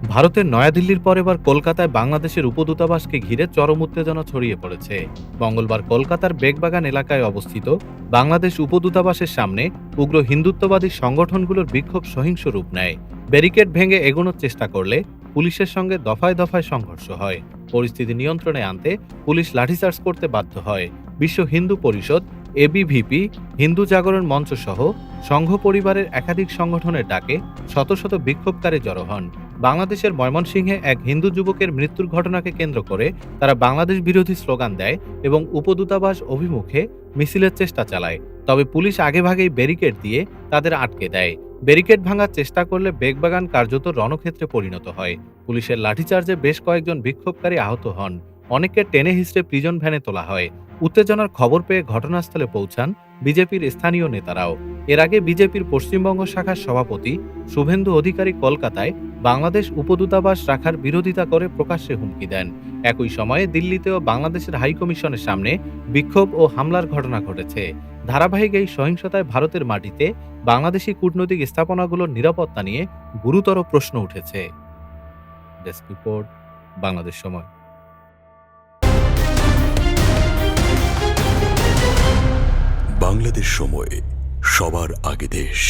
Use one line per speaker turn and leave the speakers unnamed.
ভারতের নয়াদিল্লির পর এবার কলকাতায় বাংলাদেশের উপদূতাবাসকে ঘিরে চরম উত্তেজনা ছড়িয়ে পড়েছে। মঙ্গলবার কলকাতার বেগবাগান এলাকায় অবস্থিত বাংলাদেশ উপদূতাবাসের সামনে উগ্র হিন্দুত্ববাদী সংগঠনগুলোর বিক্ষোভ সহিংস রূপ নেয়। ব্যারিকেড ভেঙে এগোনোর চেষ্টা করলে পুলিশের সঙ্গে দফায় দফায় সংঘর্ষ হয়। পরিস্থিতি নিয়ন্ত্রণে আনতে পুলিশ লাঠিচার্জ করতে বাধ্য হয়। বিশ্ব হিন্দু পরিষদ, এবিভিপি, হিন্দু জাগরণ মঞ্চ সহ সংঘ পরিবারের একাধিক সংগঠনের ডাকে শত শত বিক্ষোভকারী জড়ো হন। বাংলাদেশের ময়মনসিংহে এক হিন্দু যুবকের মৃত্যুর ঘটনাকে কেন্দ্র করে তারা বাংলাদেশ বিরোধী স্লোগান দেয় এবং উপদূতাবাস অভিমুখে মিছিলের চেষ্টা চালায়। তবে পুলিশ আগেভাগেই ব্যারিকেড দিয়ে তাদের আটকে দেয়। ব্যারিকেড ভাঙার চেষ্টা করলে বেগবাগান কার্যত রণক্ষেত্রে পরিণত হয়। পুলিশের লাঠিচার্জে বেশ কয়েকজন বিক্ষোভকারী আহত হন। অনেককে টেনে হিঁচড়ে প্রিজন ভ্যানে তোলা হয়। উত্তেজনার খবর পেয়ে ঘটনাস্থলে পৌঁছান বিজেপির স্থানীয় নেতারাও। এর আগে বিজেপির পশ্চিমবঙ্গ শাখার সভাপতি শুভেন্দু অধিকারী কলকাতায় বাংলাদেশ উপদূতাবাস রাখার বিরোধিতা করে প্রকাশ্যে হুমকি দেন। একই সময়ে দিল্লিতেও বাংলাদেশের হাইকমিশনের সামনে বিক্ষোভ ও হামলার ঘটনা ঘটেছে। ধারাবাহিক এই সহিংসতায় ভারতের মাটিতে বাংলাদেশি কূটনৈতিক স্থাপনাগুলোর নিরাপত্তা নিয়ে গুরুতর প্রশ্ন উঠেছে। ডেস্ক রিপোর্ট, বাংলাদেশ সময়।
বাংলাদেশ সময়, সবার আগে দেশ।